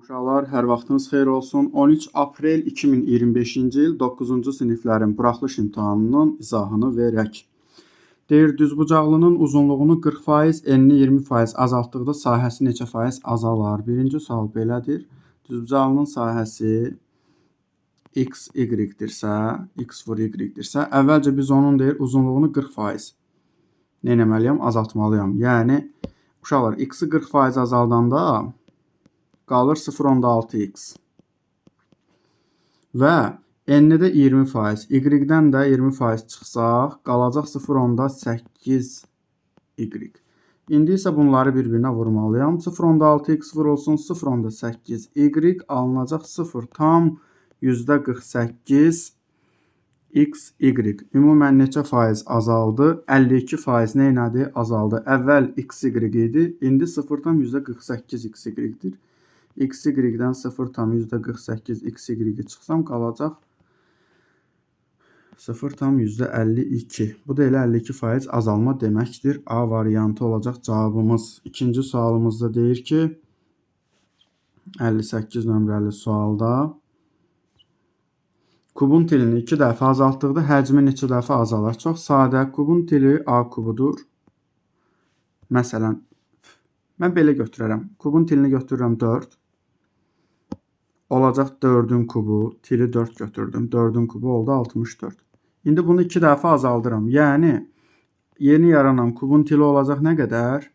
Uşaqlar, hər vaxtınız xeyir olsun. 13 aprel 2025-ci il 9-cu siniflərin buraxılış imtahanının izahını verək. Deyir, düzbucaqlının uzunluğunu 40%, enini 20% azaltdıqda sahəsi neçə faiz azalar? Birinci sual belədir. Düzbucaqlının sahəsi x, y-dirsə, x vur y-dirsə, əvvəlcə biz onun uzunluğunu 40% nə etməliyəm? Azaltmalıyam. Yəni, uşaqlar, x-i 40% azaldanda qalır 0,6x. Və n-ni də 20%, y-dən də 20% çıxsaq, qalacaq 0,8y. İndi isə bunları bir-birinə vurmalıyam. 0,6x vurulsun 0,8y alınacaq 0,48 xy. Ümumən neçə faiz azaldı? 52% neynədir? Azaldı. Əvvəl xy idi, indi 0,48 xy-dir. xy-dən 0,48 xy çıxsam qalacaq 0,52. Bu da elə 52% azalma deməkdir. A variantı olacaq cavabımız. İkinci sualımızda deyir ki, 58 nömrəli sualda kubun tilini 2 dəfə azaltdıqda həcmi neçə dəfə azalar? Çox sadə. Kubun tili A kubudur. Məsələn, mən belə götürərəm. Kubun tilini götürürəm 4. Olacaq 4-ün kubu, tili 4 götürdüm. 4-ün kubu oldu 64. İndi bunu 2 dəfə azaldıram. Yəni, yeni yaranan kubun tili olacaq nə qədər?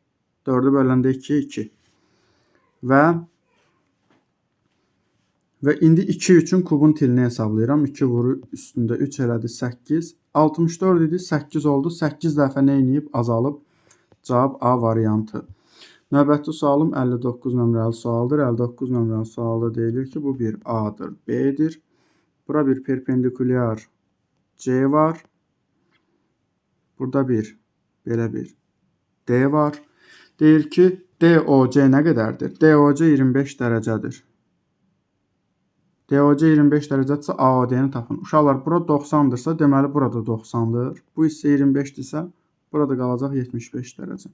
4-ü böləndə 2, 2. Və indi 2 üçün kubun tilini hesablayıram. 2 vuru üstündə 3 elədi 8. 64 idi, 8 oldu. 8 dəfə nə edib? Azalıb. Cavab A variantı. Növbəti sualım 59 nömrəli sualdır. 59 nömrəli sualda deyilir ki, bu bir A-dır, B-dir. Bura bir perpendikulyar C var. Burada belə bir D var. Deyir ki, DOC nə qədərdir? DOC 25 dərəcədir. DOC 25 dərəcədirsə AOD-ni tapın. Uşaqlar, bura 90-dırsa, deməli burada 90-dır. Bu isə 25-dirsə, burada qalacaq 75 dərəcə.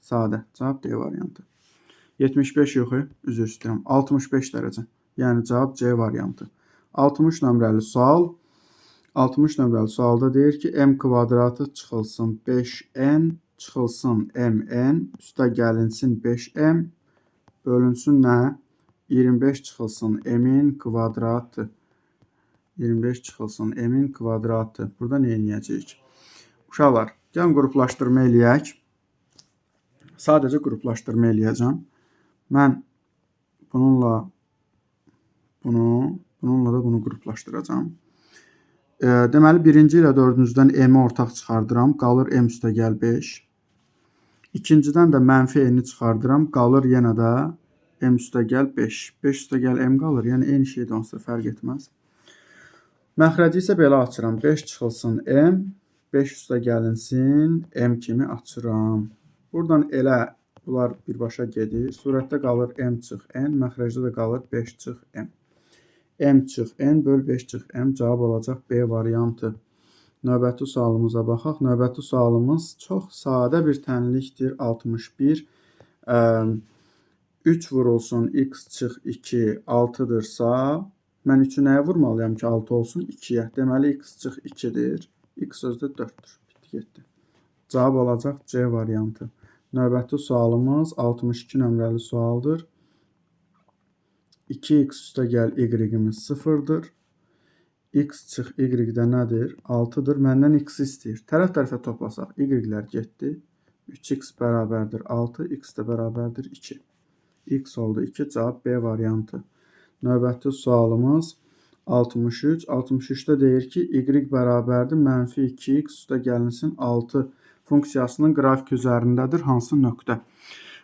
Sadə. Cavab D variantı. 75 yox, üzr istəyirəm. 65 dərəcə. Yəni cavab C variantı. 60 nömrəli sual. 60 nömrəli sualda deyir ki, m kvadratı çıxılsın 5n, çıxılsın mn, üstə gəlinsin 5m, bölünsün nə? 25 çıxılsın m-in kvadratı. 25 çıxılsın m-in kvadratı. Burada nə edəcəyik? Uşaqlar, gəlin qruplaşdırma eləyək. Sadəcə qruplaşdırma eləyəcəm. Mən bununla da bunu qruplaşdıracam. Deməli, birinci ilə dördüncüdən m-i ortaq çıxardıram. Qalır m üstə gəl 5. İkincidən də mənfi n-i çıxardıram. Qalır yenə də m üstə gəl 5. 5 üstə gəl m qalır. Yəni, eyni şeydə onsuz fərq etməz. Məxrəci isə belə açıram. 5 çıxılsın m. 5 üstə gəlinsin m kimi açıram. Buradan elə bunlar birbaşa gedir. Surətdə qalır m çıx n. Məxrəcdə də qalır 5 çıx m. M çıx n böl 5 çıx m cavab olacaq B variantı. Növbəti sualımıza baxaq. Növbəti sualımız çox sadə bir tənlikdir. 61. 3 vurulsun x çıx 2 6-dırsa, mən 3-ü nəyə vurmalıyam ki 6 olsun? 2-yə. Deməli, x çıx 2-dir. X sözdə 4-dür. Bitdi, getdi. Cavab olacaq C variantı. Növbəti sualımız 62 nömrəli sualdır. 2x üstə gəl y-imiz 0-dır. X çıx y-də nədir? 6-dır. Məndən x istəyir. Tərəf-tərəfə toplasaq y-lər getdi. 3x bərabərdir 6, x də bərabərdir 2. X oldu 2, cavab B variantı. Növbəti sualımız 63. 63-də deyir ki, y bərabərdir mənfi 2x üstə gəlinsin 6 funksiyasının qrafiki üzərindədir. Hansı nöqtə?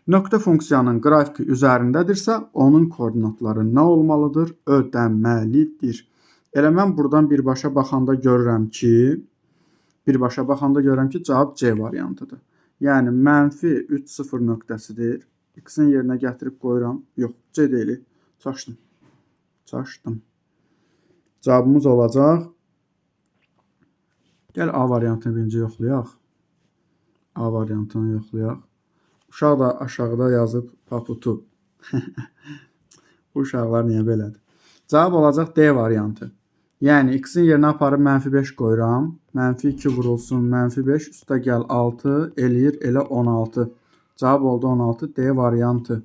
Nöqtə funksiyanın qrafiki üzərindədirsə, onun koordinatları nə olmalıdır? Ödəməlidir. Elə mən buradan birbaşa baxanda görürəm ki, cavab C variantıdır. Yəni, mənfi 3, 0 nöqtəsidir. X-in yerinə gətirib qoyuram. Yox, C deyil. Çaşdım. Cavabımız olacaq. Gəl A variantını birinci yoxlayaq. A variantını yoxlayaq. Uşaq da aşağıda yazıb paputu. Bu uşaqlar niyə belədir? Cavab olacaq D variantı. Yəni x-in yerinə aparıb -5 qoyuram. -2 vurulsun -5 üstə gəl 6 eləyir elə 16. Cavab oldu 16 D variantı.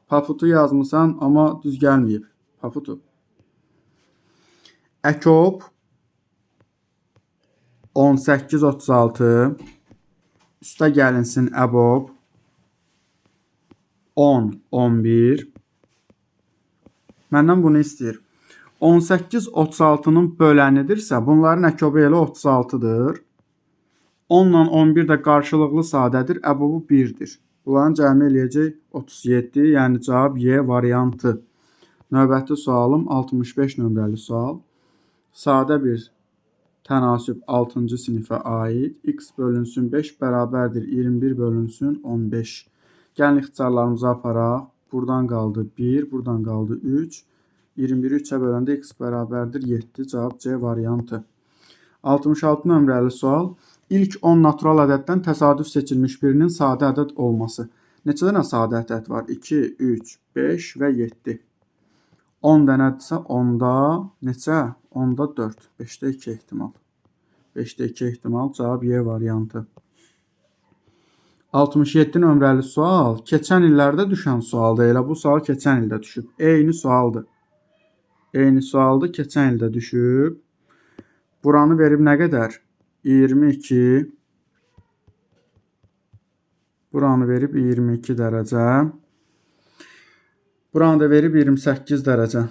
Paputu yazmısan, amma düz gəlməyib. Paputu. Əkop 18-36 üstə gəlinsin əbob 10-11. Məndən bunu istəyir. 18-36-nın bölənidirsə, bunların əkobu elə 36-dır. 10 ilə 11 də qarşılıqlı sadədir, əbobu 1-dir. Bunların cəmi eləyəcək 37, yəni cavab Y variantı. Növbəti sualım 65 nömrəli sual. Sadə bir tənasüb 6-cı sinifə aid. X bölünsün 5 bərabərdir 21 bölünsün 15. Gəlin ixtisarlarımızı aparaq. Buradan qaldı 1, buradan qaldı 3. 21-i 3-ə böləndə x bərabərdir 7. Cavab C variantı. 66 nömrəli sual. İlk 10 natural ədəddən təsadüf seçilmiş birinin sadə ədəd olması. Neçə dənə sadə ədəd var? 2, 3, 5 və 7. 10 dənədirsə 10-da neçə? 10-da 4. 5-də 2 ehtimal. 5-də 2 ehtimal. Cavab Y variantı. 67 nömrəli sual. Keçən illərdə düşən sualdır. Elə bu sual keçən ildə düşüb. Eyni sualdır. Eyni sualdır. Keçən ildə düşüb. Buranı verib nə qədər? 22. Buranı verib 22 dərəcə. Buranı da verib 28 dərəcə.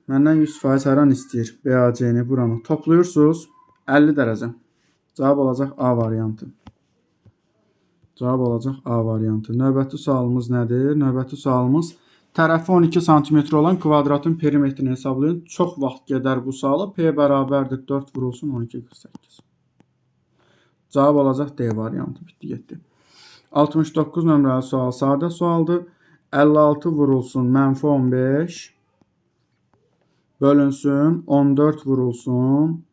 Məndən 100% hər an istəyir. BAC-ni buranı toplayırsınız. 50 dərəcə. Cavab olacaq A variantı. Cavab olacaq A variantı. Növbəti sualımız nədir? Növbəti sualımız tərəfi 12 sm olan kvadratın perimetrini hesablayın. Çox vaxt gedər bu suala. P bərabərdir 4 vurulsun 12-48. Cavab olacaq D variantı. Bitdi, getdi. 69 nömrəli sual sadə sualdır. 56 vurulsun -15 bölünsün 14 vurulsun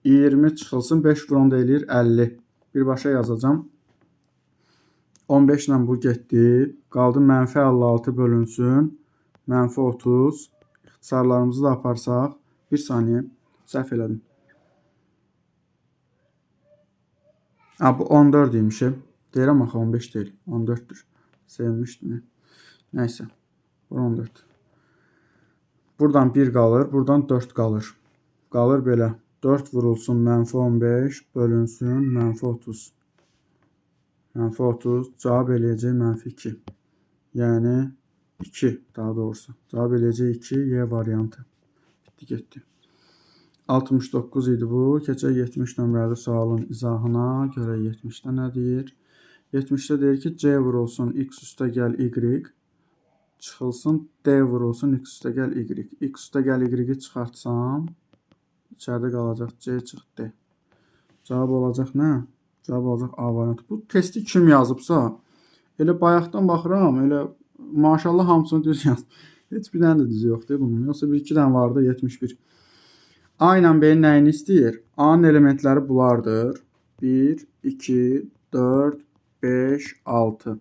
20 çıxılsın 5 vuranda eləyir 50. Birbaşa yazacağım. 15 ilə bu getdi. Qaldı -56 bölünsün -30. İxtisarlarımızı da aparsaq. Bir saniyə. Səhv elədim. Bu 14 imiş. Deyirəm axı 15 deyil. 14'dür. Sevmişdim. Nəysə. Bu 14. Buradan 1 qalır. Buradan 4 qalır. Qalır belə. 4 vurulsun -15 bölünsün -30. -30 cavab eləyəcək -2. Yəni 2 daha doğrusu. Cavab eləyəcək 2 Y variantı. Bitdi, getdi. 69 idi bu. Keçək 70 nömrəli sualın izahına. Görək 70-də nə deyir? 70-də deyir ki, C vurulsun x üstə gəl y. Çıxılsın D vurulsun x üstə gəl y. X üstə gəl y-i çıxartsam, içəridə qalacaq C çıxdı. Cavab olacaq nə? Cavab olacaq A variantı. Bu testi kim yazıbsa, elə bayaqdan baxıram, elə maşallah hamısını düz yaz. Heç bir dənə də düz yoxdur bunun. Yoxsa 1-2 dənə vardı 71. A ilə B-nin nəyini istəyir? A-nın elementləri bunlardır. 1, 2, 4, 5, 6.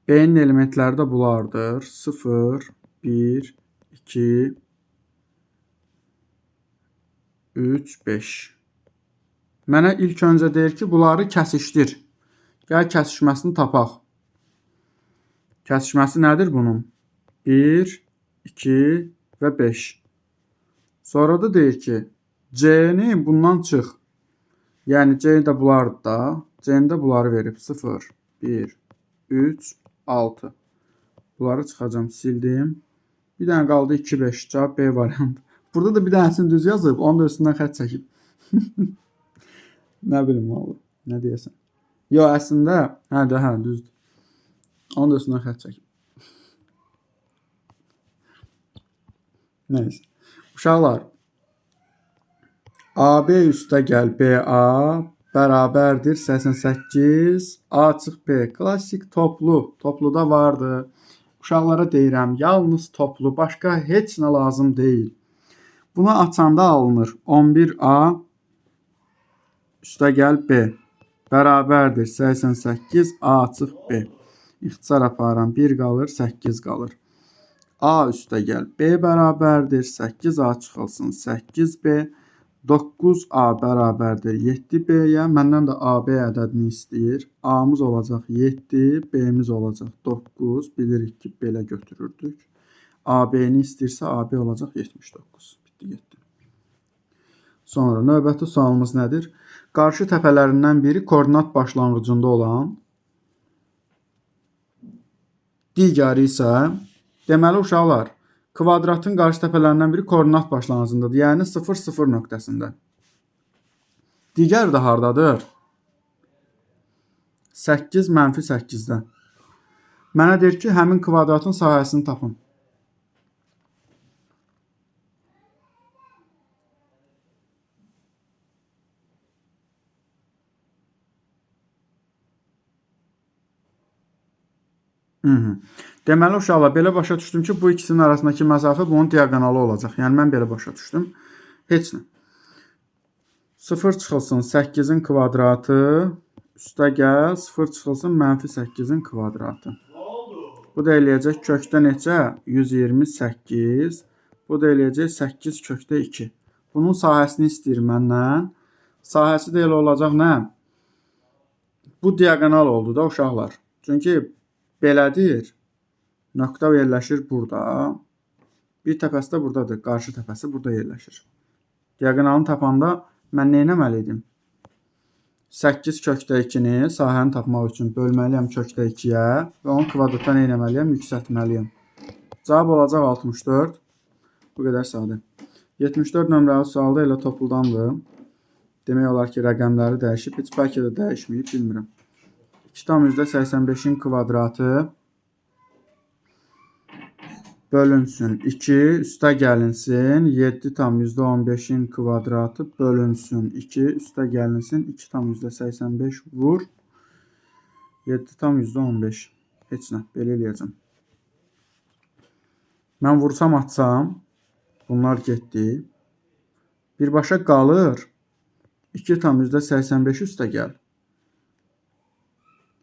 B-nin elementləri də bunlardır. 0, 1, 2, 3, 5. Mənə ilk öncə deyir ki, bunları kəsişdir. Gəl kəsişməsini tapaq. Kəsişməsi nədir bunun? 1, 2 və 5. Sonra da deyir ki, C-ni bundan çıx. Yəni C də bunlardır da. C-ni də bunları verib. 0, 1, 3, 6. Bunları çıxacam, sildim. Bir dənə qaldı 2, 5. Cavab B variantı. Burada da bir dənəsini düz yazıb, onun da üstündən xət çəkib. Nə bilim vallahi. Nə deyəsən? Yox, əslində, düzdür. Onun da üstündən xət çəkib. Nəysə. Uşaqlar, AB üstə gəl BA bərabərdir 88 A çıx B. Klassik toplu. Topluda vardı. Uşaqlara deyirəm, yalnız toplu, başqa heç nə lazım deyil. Bunu açanda alınır. 11A üstə gəl B bərabərdir 88 A çıx B. İxtisar aparıram. 1 qalır, 8 qalır. A üstəgəl B bərabərdir 8A çıxılsın 8B. 9A bərabərdir 7B-yə. Məndən də AB ədədini istəyir. A-mız olacaq 7, B-miz olacaq 9. Bilirik ki, belə götürürdük. AB-ni istəyirsə AB olacaq 79. Bitdi, getdi. Sonra növbəti sualımız nədir? Qarşı təpələrindən biri koordinat başlanğıcında olan, digəri isə, deməli uşaqlar, kvadratın qarşı təpələrindən biri koordinat başlanğıcındadır. Yəni 0, 0 nöqtəsində. Digəri də hardadır? 8 mənfi 8-də. Mənə deyir ki, həmin kvadratın sahəsini tapın. Deməli uşaqlar, belə başa düşdüm ki, bu ikisinin arasındakı məsafə bunun diaqonalı olacaq. Yəni mən belə başa düşdüm. Heç nə. 0 çıxılsın 8-in kvadratı üstə gəl 0 çıxılsın mənfi 8-in kvadratı. Bu da eləyəcək kökdə neçə? 128. Bu da eləyəcək 8 kökdə 2. Bunun sahəsini istəyir məndən. Sahəsi də elə olacaq nə? Bu diaqonal oldu da uşaqlar. Çünki belədir. Nöqtə yerləşir burada. Bir təpəsi də buradadır. Qarşı təpəsi burada yerləşir. Diaqonalını tapanda mən nə etməli idim? 8 kökdə 2-ni sahəni tapmaq üçün bölməliyəm kökdə 2-yə və onun kvadratına nə etməliyəm? Yüksəltməliyəm. Cavab olacaq 64. Bu qədər sadə. 74 nömrəli sualda elə topuldandı. Demək olar ki, rəqəmləri dəyişib. Heç bəlkə də dəyişməyib, bilmirəm. 2,85-in kvadratı bölünsün 2, üstə gəlinsin 7,15-in kvadratı bölünsün 2, üstə gəlinsin 2,85 vur 7,15. Heç nə, belə eləyəcəm. Mən vursam atsam, bunlar getdi. Birbaşa qalır 2,85 üstə gəl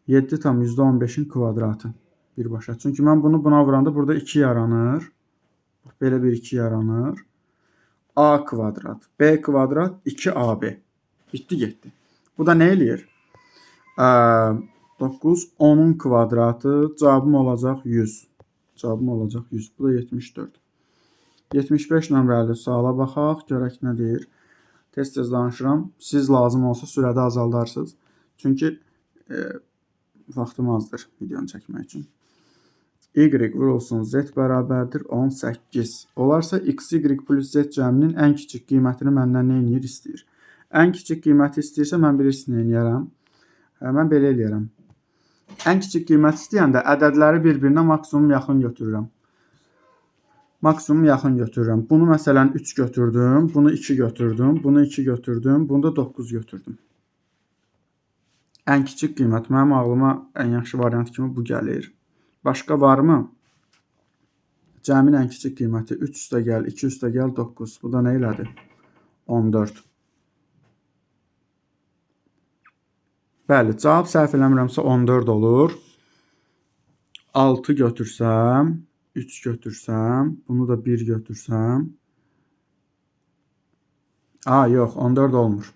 7,15-in kvadratı birbaşa. Çünki mən bunu buna vuranda burada 2 yaranır. Belə bir 2 yaranır. A kvadrat, B kvadrat, 2AB. Bitdi, getdi. Bu da nə eləyir? 9, 10'un kvadratı. Cavabım olacaq 100. Cavabım olacaq 100. Bu da 74. 75 nömrəli suala baxaq. Görək nə deyir. Tez-tez danışıram. Siz lazım olsa sürədə azaldarsınız. Çünki vaxtım azdır videonu çəkmək üçün. Y vurulsun Z bərabərdir 18. Olarsa XY plus Z cəminin ən kiçik qiymətini məndən nə edir? İstəyir. Ən kiçik qiyməti istəyirsə mən bilirsiniz nə edərəm? Mən belə eləyərəm. Ən kiçik qiymət istəyəndə ədədləri bir-birinə maksimum yaxın götürürəm. Maksimum yaxın götürürəm. Bunu məsələn 3 götürdüm, bunu 2 götürdüm, bunu 2 götürdüm, bunu da 9 götürdüm. Ən kiçik qiymət mənim ağlıma ən yaxşı variant kimi bu gəlir. Başqa varmı? Cəmin ən kiçik qiyməti 3 üstə gəl, 2 üstə gəl, 9. Bu da nə elədi? 14. Bəli, cavab səhv eləmirəmsə 14 olur. 6 götürsəm, 3 götürsəm, bunu da 1 götürsəm. Yox, 14 olmur.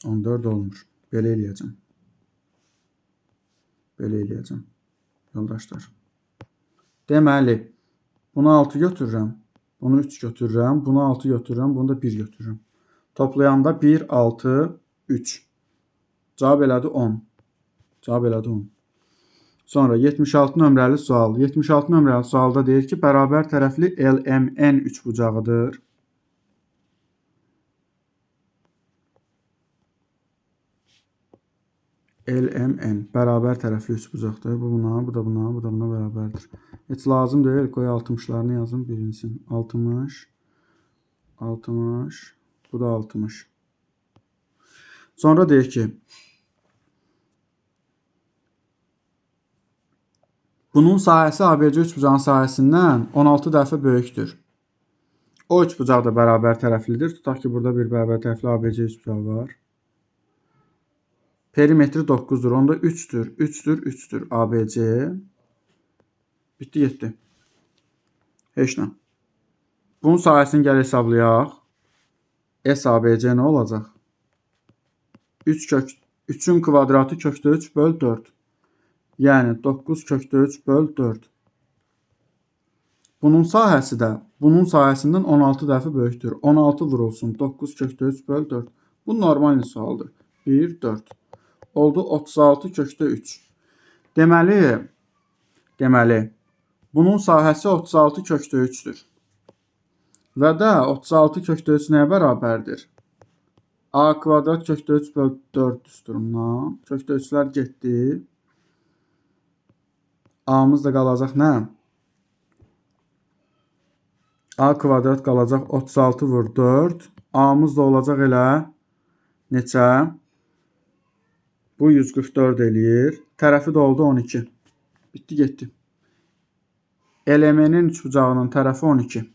14 olmur. Belə eləyəcəm. Belə eləyəcəm. Yoldaşlar. Deməli, bunu 6 götürürəm. Bunu 3 götürürəm. Bunu 6 götürürəm. Bunu da 1 götürürəm. Toplayanda 1, 6, 3. Cavab elədi 10. Cavab elədi 10. Sonra 76 nömrəli sual. 76 nömrəli sualda deyir ki, bərabər tərəfli LMN üçbucağıdır. LMN bərabər tərəfli üçbucaqdır. Bu buna, bu da buna, bu da buna bərabərdir. Heç lazım deyil. Qoy 60'larını yazım birinsin. 60, 60, bu da 60. Sonra deyir ki, bunun sahəsi ABC üçbucağın sahəsindən 16 dəfə böyükdür. O üçbucaq da bərabər tərəflidir. Tutaq ki, burada bir bərabər tərəfli ABC üçbucağı var. Perimetri 9'dur. Onda 3'tür, 3'tür, 3'tür ABC. Bitdi, getdi. Heç nə. Bunun sahəsini gəl hesablayaq. SABC nə olacaq? 3-ün kvadratı kökdə 3 böl 4. Yəni 9 kökdə 3 böl 4. Bunun sahəsi də bunun sahəsindən 16 dəfə böyükdür. 16 vurulsun 9 kökdə 3 böl 4. Bu normal sualdır. 1, 4. Oldu 36 kökdə 3. Deməli, bunun sahəsi 36 kökdə 3-dür. Və də 36 kökdə 3 nəyə bərabərdir? A kvadrat kökdə 3 böl 4 düsturundan. Kökdə 3'lər getdi. A'mız da qalacaq nə? A kvadrat qalacaq 36 vur 4. A'mız da olacaq elə neçə? Bu 144 eləyir. Tərəfi də oldu 12. Bitdi, getdi. Elementin üçbucağının tərəfi 12.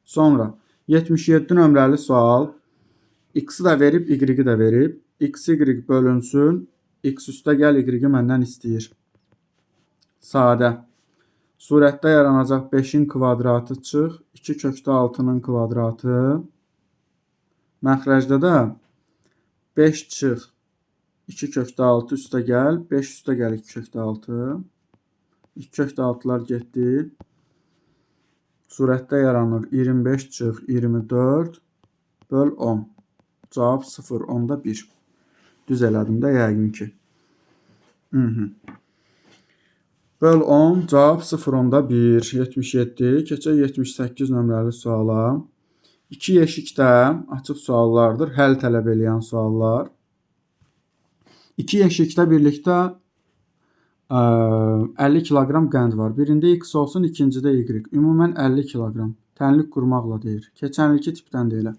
Sonra 77 nömrəli sual. X-i də verib, Y-i də verib. X, Y bölünsün. X üstə gəl, Y məndən istəyir. Sadə. Surətdə yaranacaq 5'in kvadratı çıx. 2 kökdə 6'nın kvadratı. Məxrəcdə də 5 çıx. 2 kökdə 6 üstə gəl. 5 üstə gəl 2 kökdə 6. 2 kökdə 6'lar getdi. Surətdə yaranır 25 çıx 24 böl 10. Cavab 0, onda 1. Düz elədim də yəqin ki. Böl 10, cavab 0, onda 1. 77. Keçək 78 nömrəli suala. 2 yeşikdə açıq suallardır. Həll tələb eləyən suallar. 2 yeşikdə birlikdə 50 kiloqram qənd var. Birində X olsun, ikincidə Y. Ümumən 50 kiloqram. Tənlik qurmaqla deyir. Keçənilki tipdən deyilə.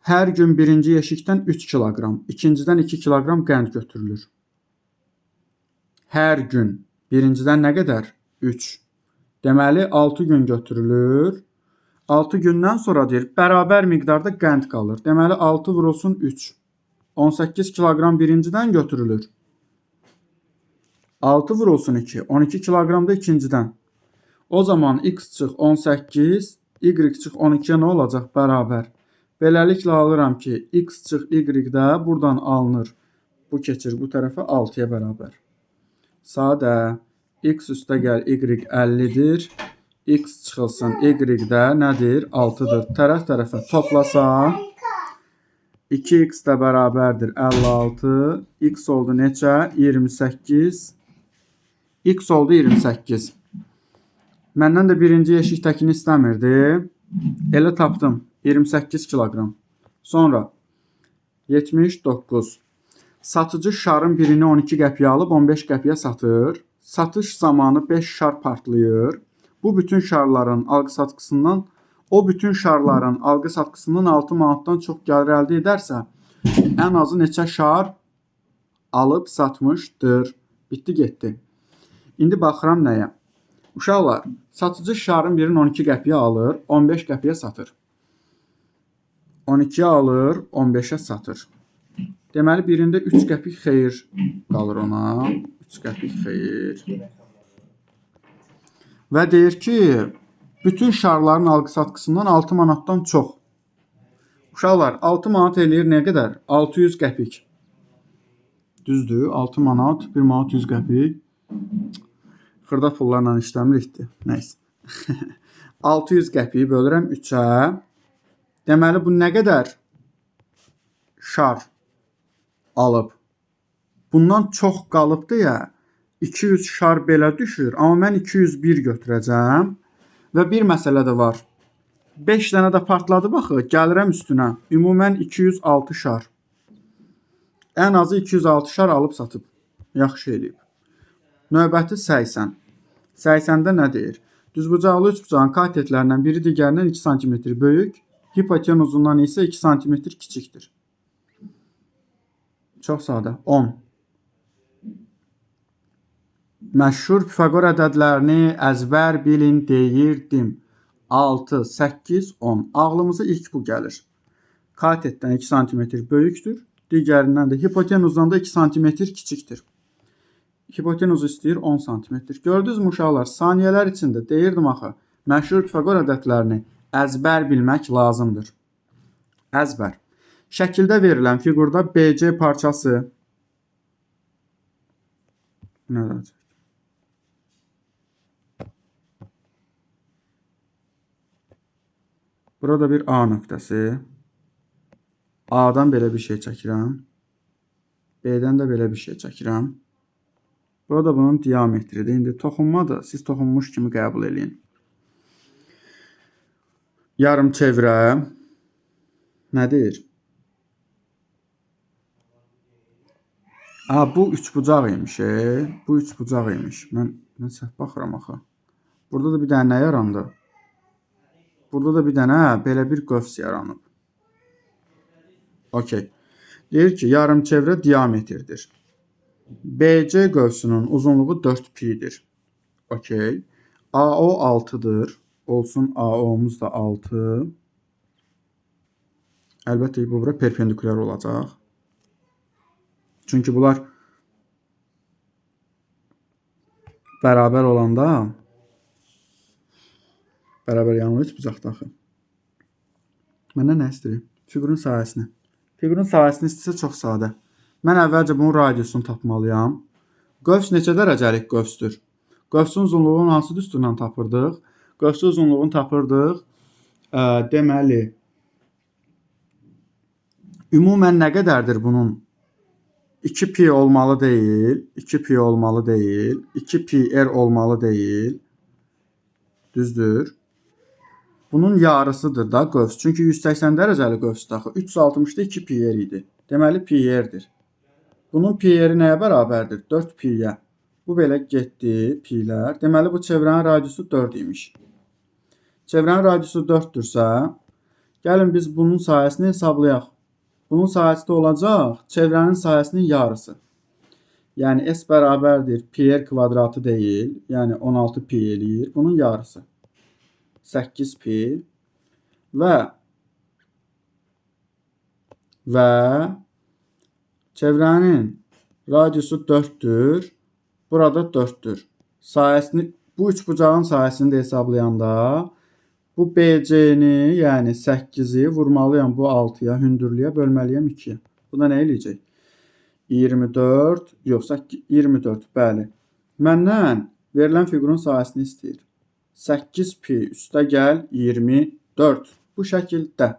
Hər gün birinci yeşikdən 3 kiloqram, ikincidən 2 kiloqram qənd götürülür. Hər gün birincidən nə qədər? 3. Deməli 6 gün götürülür. 6 gündən sonra deyir, bərabər miqdarda qənd qalır. Deməli 6 vurulsun 3. 18 kiloqram birincidən götürülür. 6 vurulsun 2. 12 kiloqram da ikincidən. O zaman X çıx 18, Y çıx 12'ye nə olacaq? Bərabər. Beləliklə alıram ki, X çıx Y də buradan alınır. Bu keçir bu tərəfə 6'ya bərabər. Sadə. X üstə gəl, Y 50'dir. X çıxılsın, Y də nədir? 6'dır. Tərəf-tərəfə toplasan 2x də bərabərdir 56. X oldu neçə? 28. X oldu 28. Məndən də birinci yeşikdəkini istəmirdi. Elə tapdım. 28 kiloqram. Sonra 79. Satıcı şarın birini 12 qəpiyə alıb 15 qəpiyə satır. Satış zamanı 5 şar partlayır. Bu bütün şarların alqı-satqısından alqı-satqısından 6 manatdan çox gəlir əldə edərsə, ən azı neçə şar alıb satmışdır. Bitdi, getdi. İndi baxıram nəyə? Uşaqlar, satıcı şarın birini 12 qəpiyə alır, 15 qəpiyə satır. 12 alır, 15'e satır. Deməli birində 3 qəpik xeyir qalır ona. 3 qəpik xeyir. Və deyir ki, bütün şarların alqı-satqısından 6 manatdan çox. Uşaqlar, 6 manat eləyir nə qədər? 600 qəpik. Düzdür, 6 manat, 1 manat 100 qəpik. Xırda pullarla işləmirikdir. Nəysə. 600 qəpiyi bölürəm 3'ə. Deməli bu nə qədər şar alıb? Bundan çox qalıbdı ya. 200 şar belə düşür. Amma mən 201 götürəcəm. Və bir məsələ də var. 5 dənə də partladı baxı. Gəlirəm üstünə. Ümumən 206 şar. Ən azı 206 şar alıb satıb. Yaxşı eləyib. Növbəti 80. 80'də nə deyir? Düzbucaqlı üçbucağın katetlərindən biri digərindən 2 cm böyük. Hipotenuzundan isə 2 cm kiçikdir. Çox sadə. 10. Məşhur Pifaqor ədədlərini əzbər bilin deyirdim. 6, 8, 10. Ağlımıza ilk bu gəlir. Katetdən 2 cm böyükdür. Digərindən də hipotenuzdan da 2 cm kiçikdir. Hipotenuzu istəyir 10 sm. Gördünüzmü uşaqlar? Saniyələr içində deyirdim axı. Məşhur Pifaqor ədədlərini əzbər bilmək lazımdır. Əzbər. Şəkildə verilən fiqurda BC parçası nədir? Burada bir A nöqtəsi. A'dan belə bir şey çəkirəm. B'dən də belə bir şey çəkirəm. Burada bunun diametridir. İndi toxunmadır. Siz toxunmuş kimi qəbul edin. Yarım çevrə nədir? Bu üçbucaq imiş. Bu üçbucaq imiş. Mən səhv baxıram axı. Burada da bir dənə nə yarandı? Burada da bir dənə belə bir qövs yaranıb. Okey. Deyir ki, yarım çevrə diametrdir. BC qövsünün uzunluğu 4pi'dir. Okey. AO 6'dır. Olsun AO'muz da 6. Əlbəttə bu bura perpendikulyar olacaq. Çünki bunlar bərabər olanda bərabər yanlı üçbucaqdır axı. Məndən nə istəyir? Fiqurun sahəsini. Fiqurun sahəsini istəsə çox sadə. Mən əvvəlcə bunun radiusunu tapmalıyam. Qövs neçə dərəcəlik qövsdür? Qövsün uzunluğunu hansı düsturla tapırdıq? Qövsün uzunluğunu tapırdıq. Deməli, ümumən nə qədərdir bunun? 2pi olmalı deyil. 2pi olmalı deyil. 2pi r olmalı deyil. Düzdür. Bunun yarısıdır da qövs. Çünki 180 dərəcəli qövsdür axı. 360-da 2pi r idi. Deməli pi r'dir. Bunun pi r'i nəyə bərabərdir? 4pi'yə. Bu belə getdi pi'lər. Deməli bu çevrənin radiusu 4 imiş. Çevrənin radiusu 4-dürsə, gəlin biz bunun sayəsini hesablayaq. Bunun sayəsi də olacaq çevrənin sayəsinin yarısı. Yəni s bərabərdir pi r kvadratı deyil. Yəni 16pi eləyir. Bunun yarısı. 8pi və çevrənin radiusu 4'dür. Burada 4'dür. Sayəsini, bu üçbucağın sayəsini də hesablayanda bu BC-ni, yəni 8'i vurmalıyam bu 6'ya, hündürlüyə bölməliyəm 2'yə. Bu da nə eləyəcək? 24, yoxsa 24, bəli. Məndən verilən fiqurun sayəsini istəyir. 8pi üstə gəl 24. Bu şəkildə.